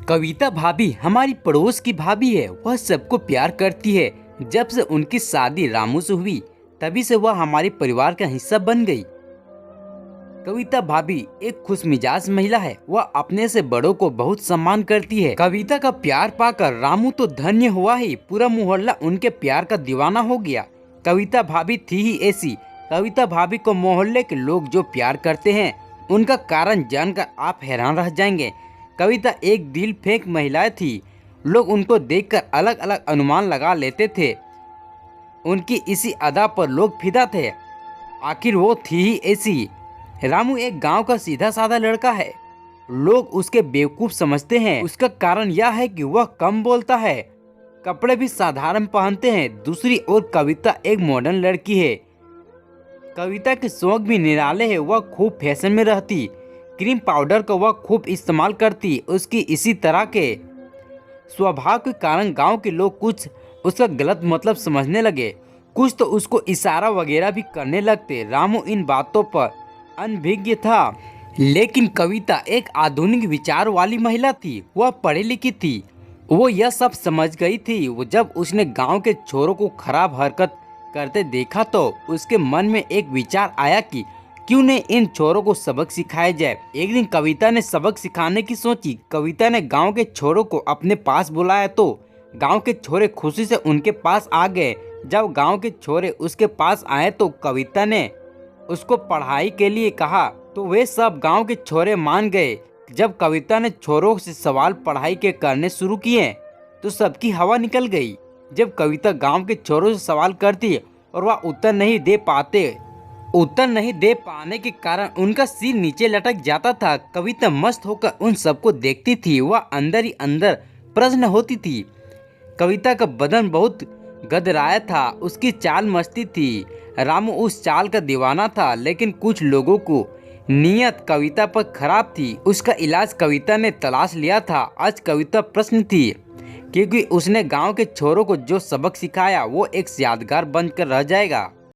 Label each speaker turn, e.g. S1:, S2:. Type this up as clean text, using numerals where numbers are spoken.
S1: कविता भाभी हमारी पड़ोस की भाभी है। वह सबको प्यार करती है। जब से उनकी शादी रामू से हुई तभी से वह हमारे परिवार का हिस्सा बन गई। कविता भाभी एक खुशमिजाज महिला है। वह अपने से बड़ों को बहुत सम्मान करती है। कविता का प्यार पाकर रामू तो धन्य हुआ ही, पूरा मोहल्ला उनके प्यार का दीवाना हो गया। कविता भाभी थी ही ऐसी। कविता भाभी को मोहल्ले के लोग जो प्यार करते हैं उनका कारण जानकर आप हैरान रह जाएंगे। कविता एक दिल फेंक महिला थी। लोग उनको देखकर अलग अलग अनुमान लगा लेते थे। उनकी इसी अदा पर लोग फिदा थे। आखिर वो थी ही ऐसी। रामू एक गांव का सीधा साधा लड़का है। लोग उसके बेवकूफ समझते हैं। उसका कारण यह है कि वह कम बोलता है, कपड़े भी साधारण पहनते हैं। दूसरी ओर कविता एक मॉडर्न लड़की है। कविता के शौक भी निराले हैं। वह खूब फैशन में रहती। क्रीम पाउडर का वह खूब इस्तेमाल करती। उसकी इसी तरह के स्वभाव के कारण गांव के लोग कुछ उसका गलत मतलब समझने लगे। कुछ तो उसको इशारा वगैरह भी करने लगते। रामू इन बातों पर अनभिज्ञ था। लेकिन कविता एक आधुनिक विचार वाली महिला थी। वह पढ़ी लिखी थी। वो यह सब समझ गई थी। वो जब उसने गांव के छोरों को खराब हरकत करते देखा तो उसके मन में एक विचार आया कि क्यों न इन छोरों को सबक सिखाया जाए। एक दिन कविता ने सबक सिखाने की सोची। कविता ने गांव के छोरों को अपने पास बुलाया तो गांव के छोरे खुशी से उनके पास आ गए। जब गांव के छोरे उसके पास आए तो कविता ने उसको पढ़ाई के लिए कहा तो वे सब गांव के छोरे मान गए। जब कविता ने छोरों से सवाल पढ़ाई के करने शुरू किए तो सबकी हवा निकल गई। जब कविता गांव के छोरों से सवाल करती और वह उत्तर नहीं दे पाने के कारण उनका सिर नीचे लटक जाता था। कविता मस्त होकर उन सबको देखती थी। वह अंदर ही अंदर प्रश्न होती थी। कविता का बदन बहुत गदराया था। उसकी चाल मस्ती थी। रामू उस चाल का दीवाना था। लेकिन कुछ लोगों को नीयत कविता पर खराब थी। उसका इलाज कविता ने तलाश लिया था। आज कविता प्रश्न थी क्योंकि उसने गांव के छोरों को जो सबक सिखाया वो एक यादगार बनकर रह जाएगा।